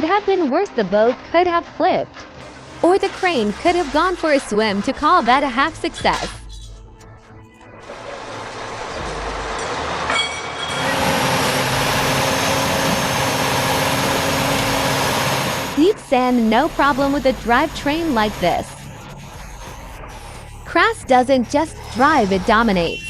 could have been worse. The boat could have flipped, or the crane could have gone for a swim to call that a half success. Deep sand, no problem with a drivetrain like this. Crass doesn't just drive, it dominates.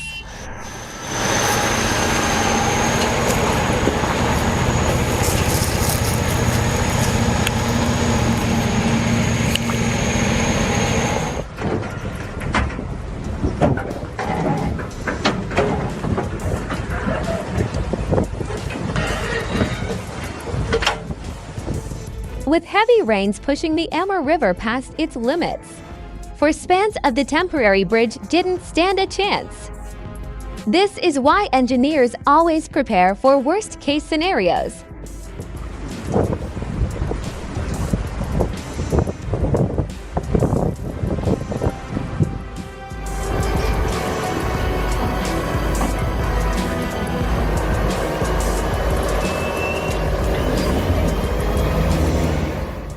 With heavy rains pushing the Amur River past its limits, for spans of the temporary bridge didn't stand a chance. This is why engineers always prepare for worst-case scenarios.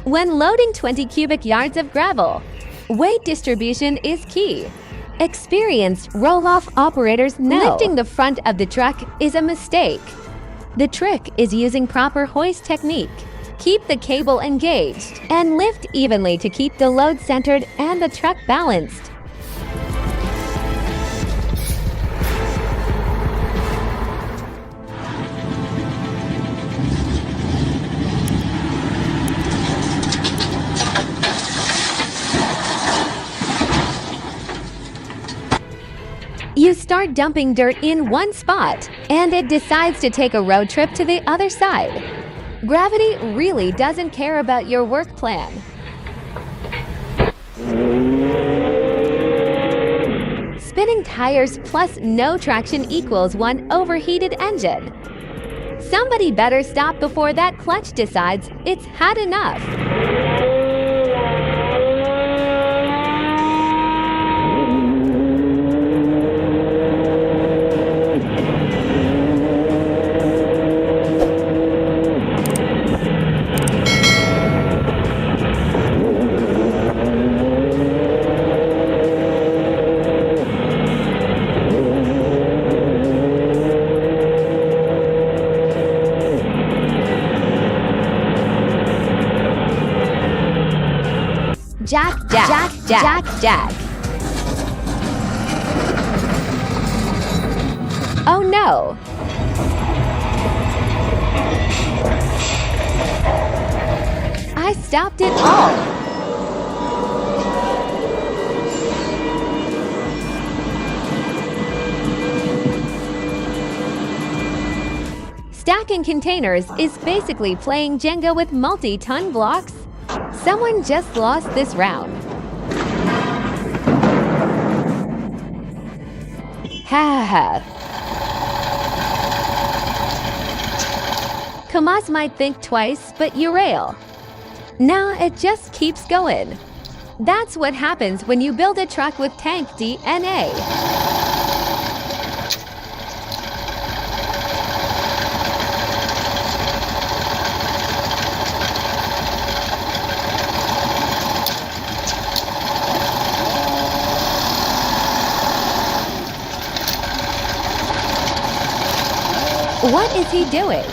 When loading 20 cubic yards of gravel, weight distribution is key. Experienced roll-off operators know lifting the front of the truck is a mistake. The trick is using proper hoist technique. Keep the cable engaged and lift evenly to keep the load centered and the truck balanced. You start dumping dirt in one spot, and it decides to take a road trip to the other side. Gravity really doesn't care about your work plan. Spinning tires plus no traction equals one overheated engine. Somebody better stop before that clutch decides it's had enough. Jack. Oh no! I stopped it all! Stacking containers is basically playing Jenga with multi-ton blocks. Someone just lost this round. Kamaz might think twice, but Urail. Nah, it just keeps going. That's what happens when you build a truck with tank DNA. What is he doing?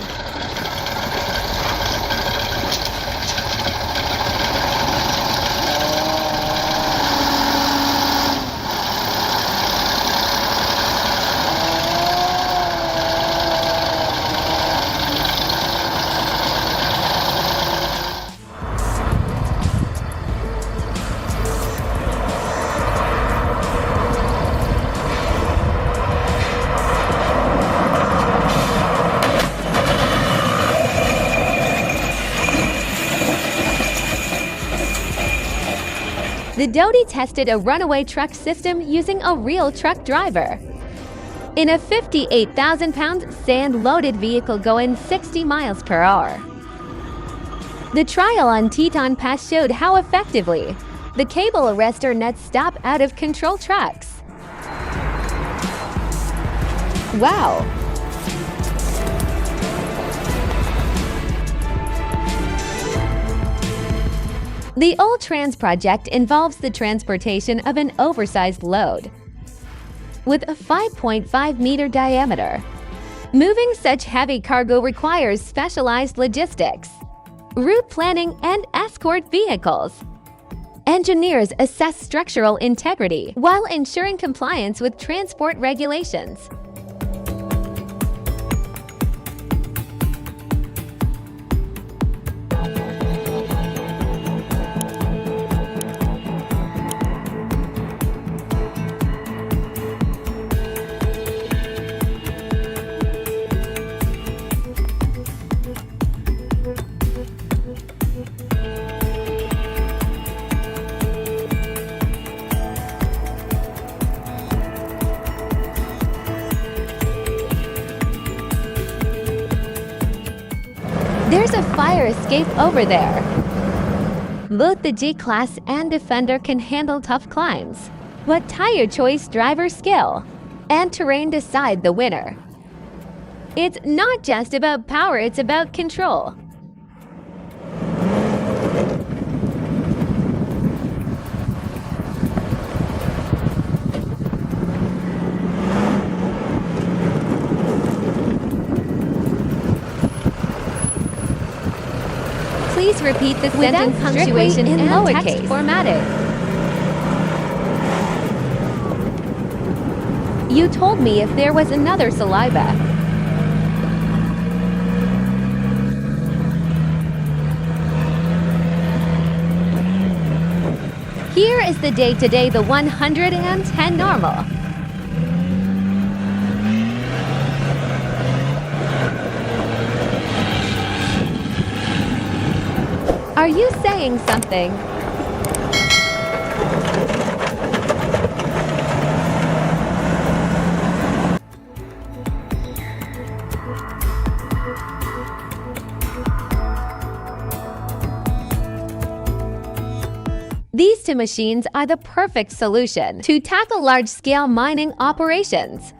The Dodi tested a runaway truck system using a real truck driver. In a 58,000-pound sand-loaded vehicle going 60 miles per hour. The trial on Teton Pass showed how effectively the cable arrestor nets stop out-of-control trucks. Wow! The All-Trans project involves the transportation of an oversized load with a 5.5-meter diameter. Moving such heavy cargo requires specialized logistics, route planning, and escort vehicles. Engineers assess structural integrity while ensuring compliance with transport regulations. There's a fire escape over there. Both the G-Class and Defender can handle tough climbs, but tire choice, driver skill, and terrain decide the winner. It's not just about power, it's about control. Please repeat the sentence punctuation in lowercase formatting. You told me if there was another saliva. Here is the day today, the 110 normal. Are you saying something? These two machines are the perfect solution to tackle large-scale mining operations.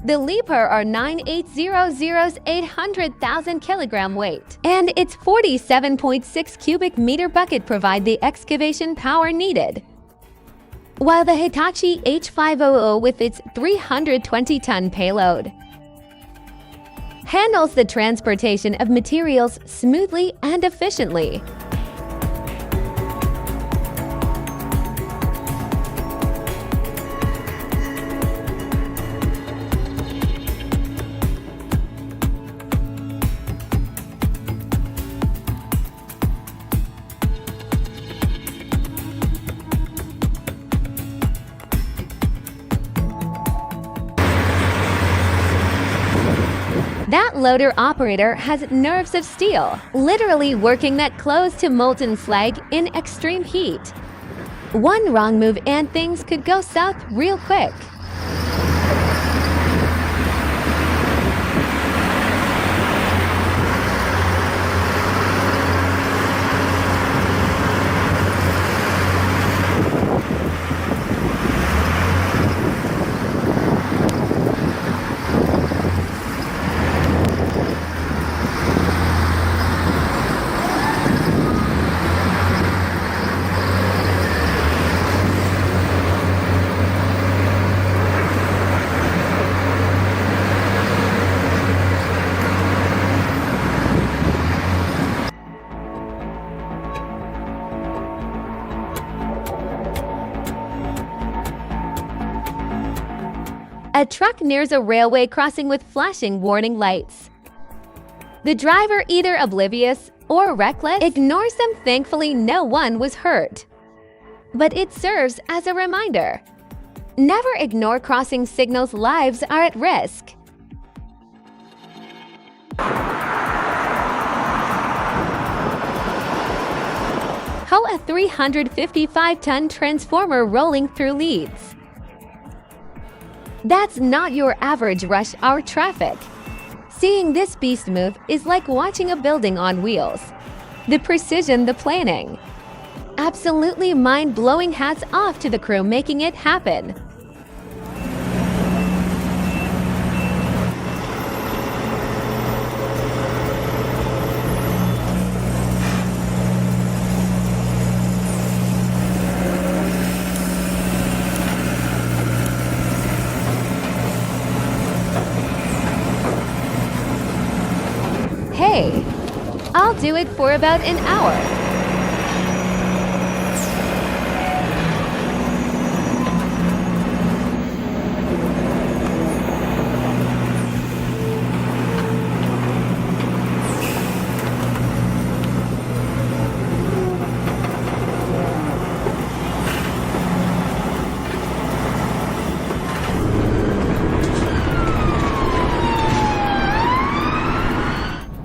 The Leaper are 9800's 800,000 kilogram weight, and its 47.6 cubic meter bucket provide the excavation power needed. While the Hitachi H500 with its 320-ton payload handles the transportation of materials smoothly and efficiently. That loader operator has nerves of steel, literally working that close to molten slag in extreme heat. One wrong move and things could go south real quick. A truck nears a railway crossing with flashing warning lights. The driver, either oblivious or reckless, ignores them. Thankfully, no one was hurt. But it serves as a reminder. Never ignore crossing signals. Lives are at risk. How a 355-ton transformer rolling through Leeds. That's not your average rush hour traffic. Seeing this beast move is like watching a building on wheels. The precision, the planning. Absolutely mind-blowing. Hats off to the crew making it happen. do it for about an hour.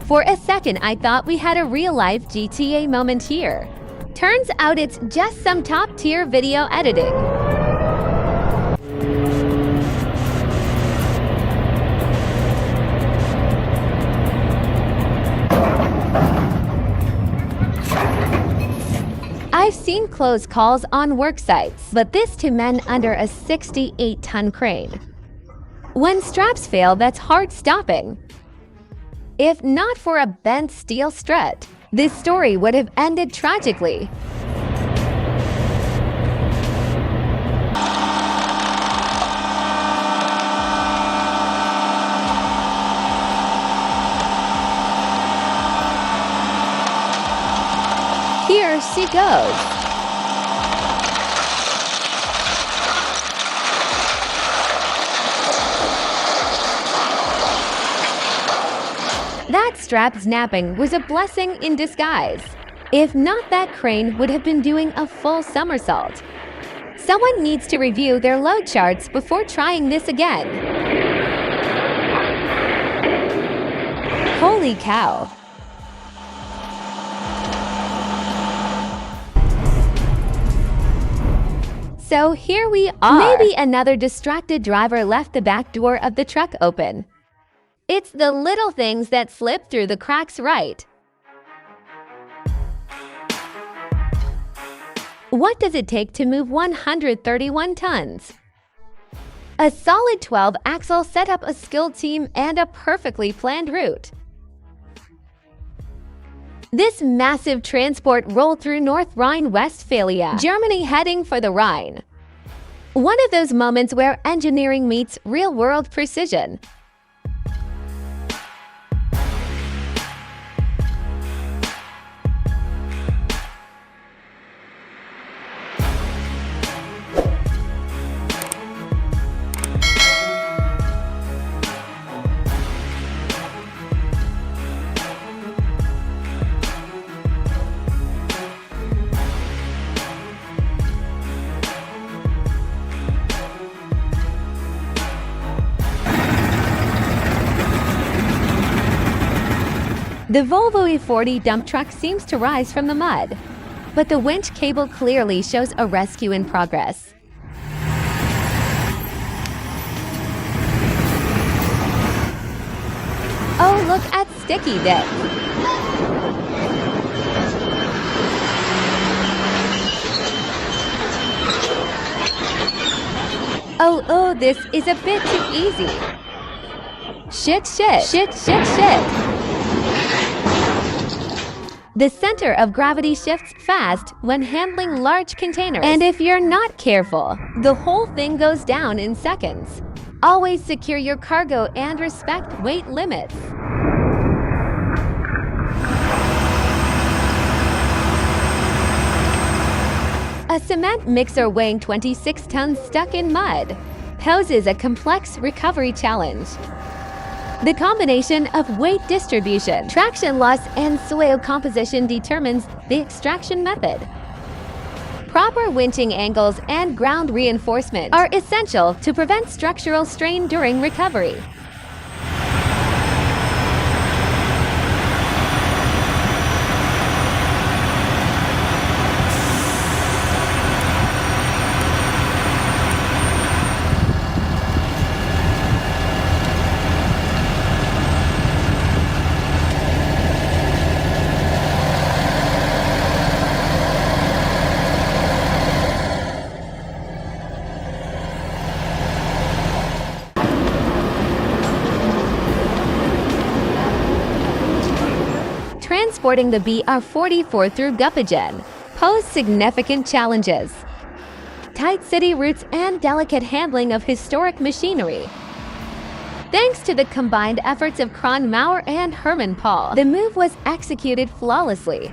For a second, I thought we had a real-life GTA moment here. Turns out it's just some top-tier video editing. I've seen close calls on work sites, but this to men under a 68-ton crane. When straps fail, that's hard stopping. If not for a bent steel strut, this story would have ended tragically. Here she goes. That strap snapping was a blessing in disguise. If not, that crane would have been doing a full somersault. Someone needs to review their load charts before trying this again. Holy cow! So here we are. Maybe another distracted driver left the back door of the truck open. It's the little things that slip through the cracks, right? What does it take to move 131 tons? A solid 12 axle set up a skilled team and a perfectly planned route. This massive transport rolled through North Rhine-Westphalia, Germany, heading for the Rhine. One of those moments where engineering meets real-world precision. The Volvo E40 dump truck seems to rise from the mud, but the winch cable clearly shows a rescue in progress. Oh, look at Sticky Dick! Oh, this is a bit too easy. Shit. The center of gravity shifts fast when handling large containers. And if you're not careful, the whole thing goes down in seconds. Always secure your cargo and respect weight limits. A cement mixer weighing 26 tons stuck in mud poses a complex recovery challenge. The combination of weight distribution, traction loss, and soil composition determines the extraction method. Proper winching angles and ground reinforcement are essential to prevent structural strain during recovery. Transporting the BR-44 through Göppingen posed significant challenges. Tight city routes and delicate handling of historic machinery. Thanks to the combined efforts of Kron Maurer and Herman Paul, the move was executed flawlessly.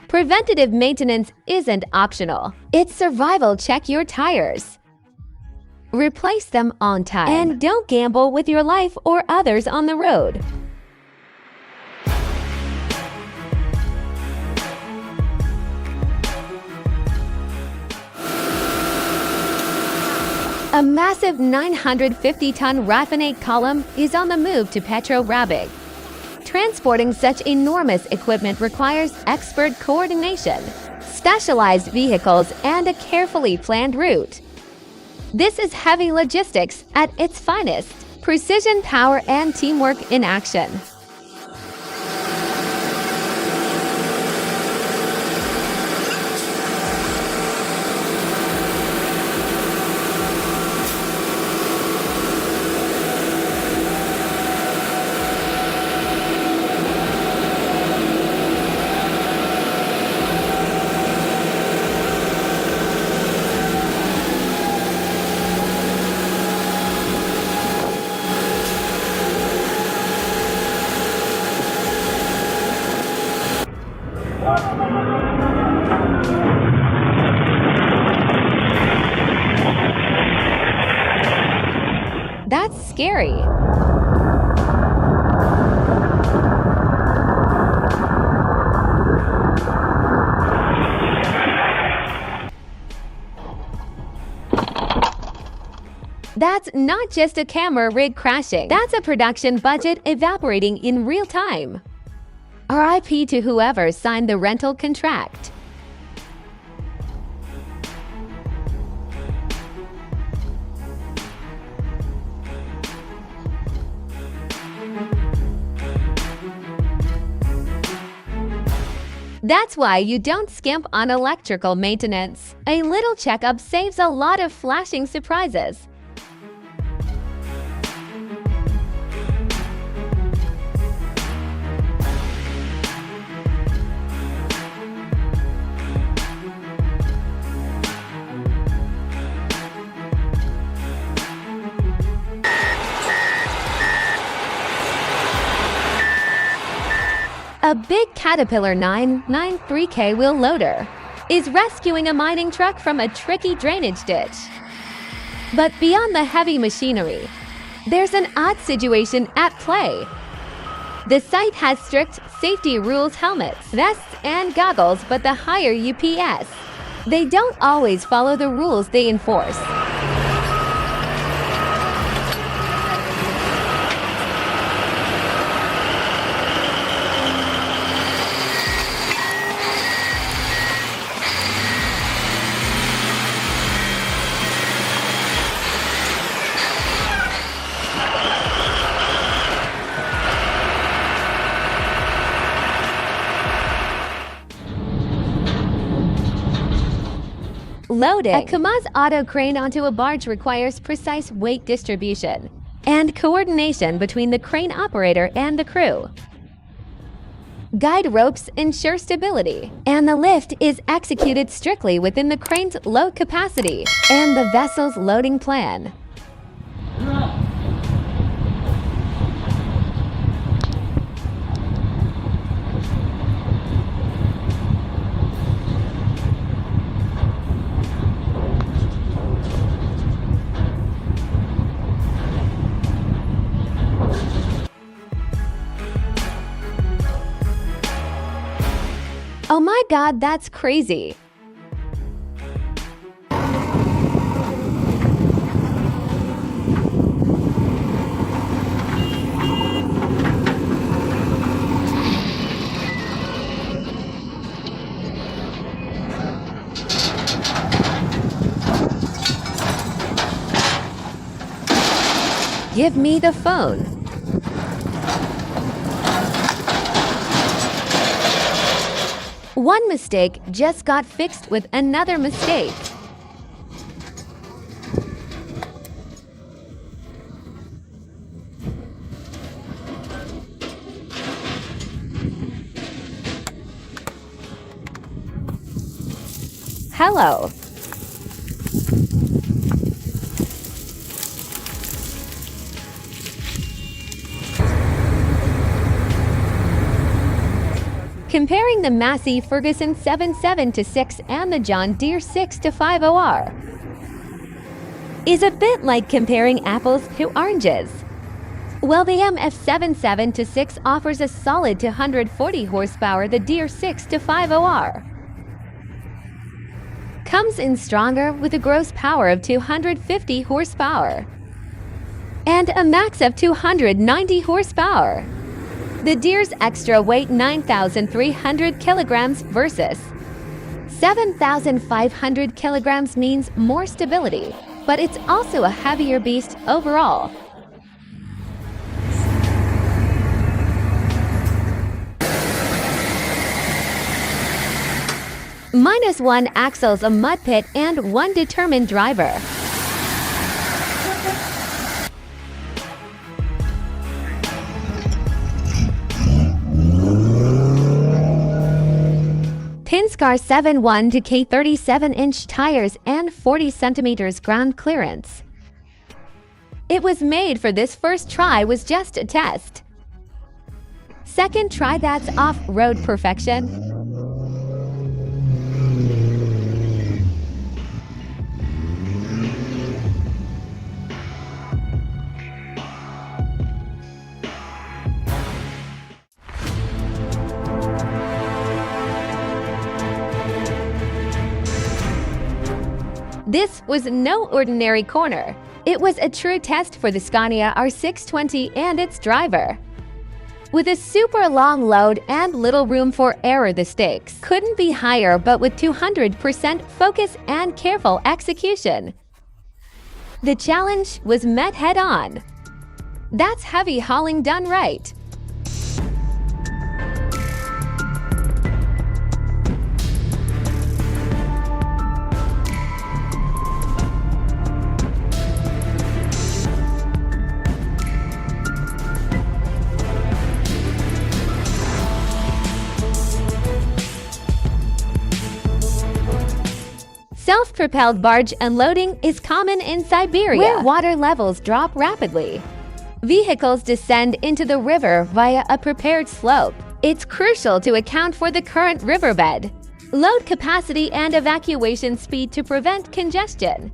Preventative maintenance isn't optional. It's survival. Check your tires. Replace them on time. And don't gamble with your life or others on the road. A massive 950-ton raffinate column is on the move to Petro Rabigh. Transporting such enormous equipment requires expert coordination, specialized vehicles, and a carefully planned route. This is heavy logistics at its finest, precision, power, and teamwork in action. That's scary. That's not just a camera rig crashing. That's a production budget evaporating in real time. RIP to whoever signed the rental contract. That's why you don't skimp on electrical maintenance. A little checkup saves a lot of flashing surprises. A big Caterpillar 993K wheel loader is rescuing a mining truck from a tricky drainage ditch. But beyond the heavy machinery, there's an odd situation at play. The site has strict safety rules, helmets, vests, and goggles, but the higher UPS, they don't always follow the rules they enforce. Loading a Kamaz auto crane onto a barge requires precise weight distribution and coordination between the crane operator and the crew. Guide ropes ensure stability, and the lift is executed strictly within the crane's load capacity and the vessel's loading plan. Oh my God, that's crazy. Give me the phone. One mistake just got fixed with another mistake. Hello. Comparing the Massey Ferguson 7.7-6 and the John Deere 6-50R is a bit like comparing apples to oranges. While the MF 7.7-6 offers a solid 240 horsepower, the Deere 6-50R comes in stronger with a gross power of 250 horsepower and a max of 290 horsepower. The Deere's extra weight 9,300 kilograms versus 7,500 kilograms means more stability, but it's also a heavier beast overall. -1 axles, a mud pit, and 1 determined driver. Pinscar 7.1 to K 37-inch tires and 40 centimeters ground clearance. It was made for this. First try was just a test. Second try, that's off-road perfection. This was no ordinary corner. It was a true test for the Scania R620 and its driver. With a super long load and little room for error, the stakes couldn't be higher, but with 200% focus and careful execution, the challenge was met head-on. That's heavy hauling done right. Self-propelled barge unloading is common in Siberia, where water levels drop rapidly. Vehicles descend into the river via a prepared slope. It's crucial to account for the current riverbed, load capacity, and evacuation speed to prevent congestion.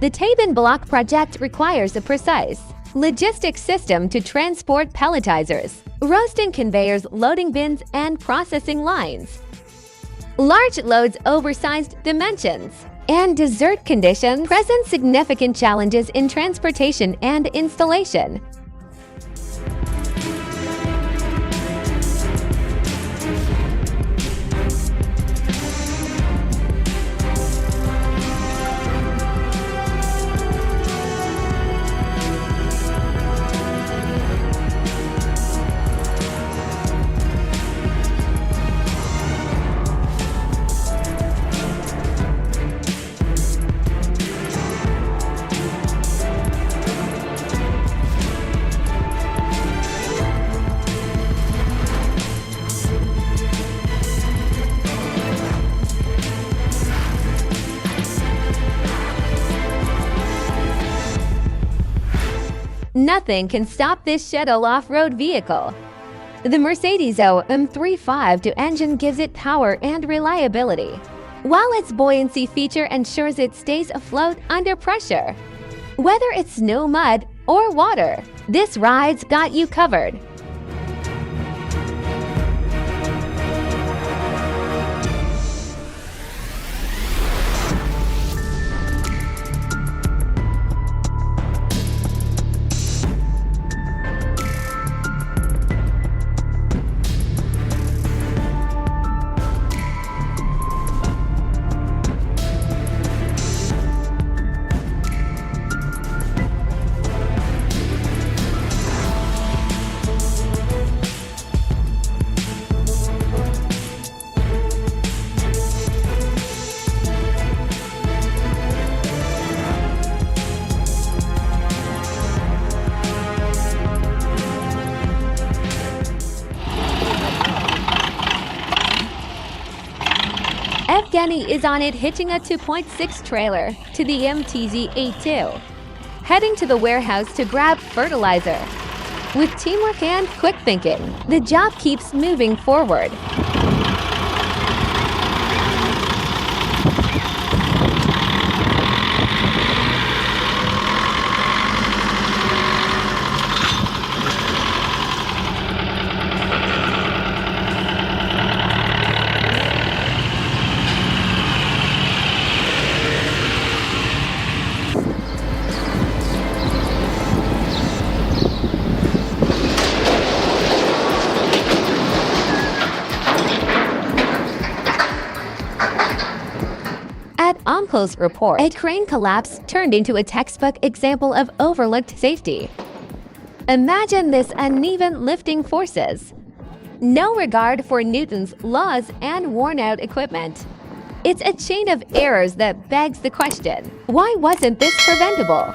The Tabin Block project requires a precise logistics system to transport pelletizers, roasting conveyors, loading bins, and processing lines. Large loads, oversized dimensions, and desert conditions present significant challenges in transportation and installation. Nothing can stop this shuttle off-road vehicle. The Mercedes-O M35 engine gives it power and reliability, while its buoyancy feature ensures it stays afloat under pressure. Whether it's snow, mud, or water, this ride's got you covered. Evgeny is on it hitching a 2.6 trailer to the MTZ-A2, heading to the warehouse to grab fertilizer. With teamwork and quick thinking, the job keeps moving forward. Omko's report, a crane collapse turned into a textbook example of overlooked safety. Imagine this uneven lifting forces. No regard for Newton's laws and worn-out equipment. It's a chain of errors that begs the question, why wasn't this preventable?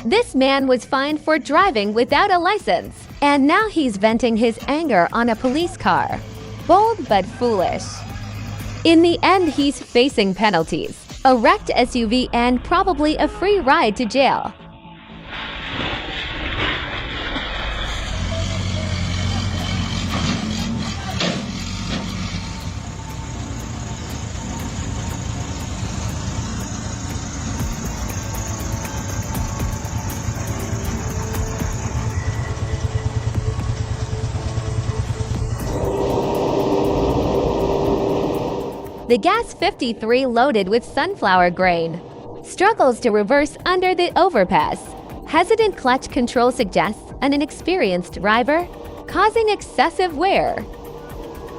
This man was fined for driving without a license, and now he's venting his anger on a police car. Bold but foolish. In the end, he's facing penalties, a wrecked SUV, and probably a free ride to jail. The Gas 53 loaded with sunflower grain struggles to reverse under the overpass. Hesitant clutch control suggests an inexperienced driver, causing excessive wear.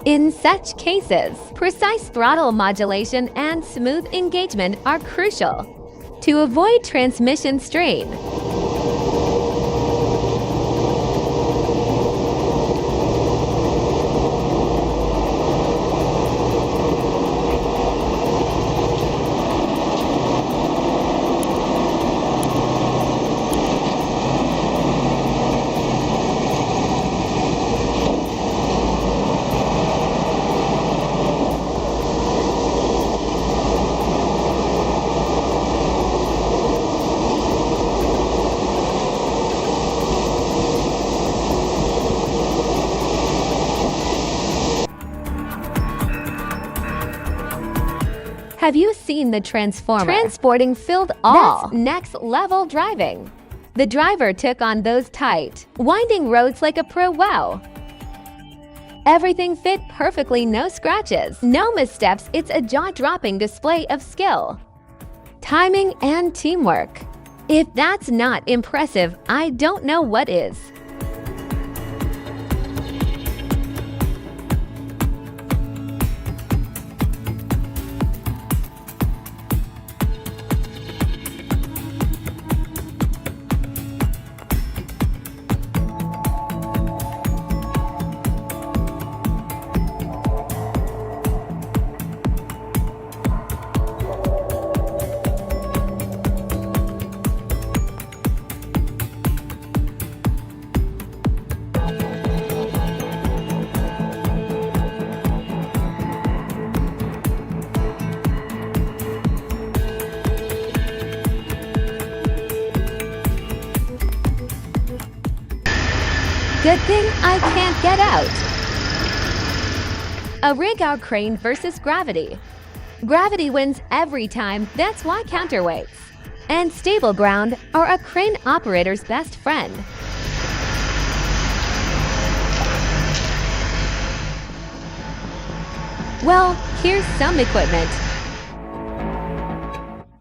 In such cases, precise throttle modulation and smooth engagement are crucial to avoid transmission strain. Have you seen the Transformer transporting filled all? That's next level driving. The driver took on those tight, winding roads like a pro. Wow. Everything fit perfectly, no scratches, no missteps. It's a jaw-dropping display of skill, timing, and teamwork. If that's not impressive, I don't know what is. Good thing I can't get out. A rig out crane versus gravity. Gravity wins every time, that's why counterweights. And stable ground are a crane operator's best friend. Well, here's some equipment.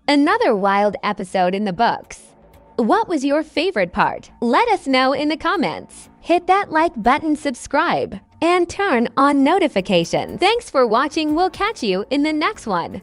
Another wild episode in the books. What was your favorite part? Let us know in the comments. Hit that like button, subscribe, and turn on notifications. Thanks for watching. We'll catch you in the next one.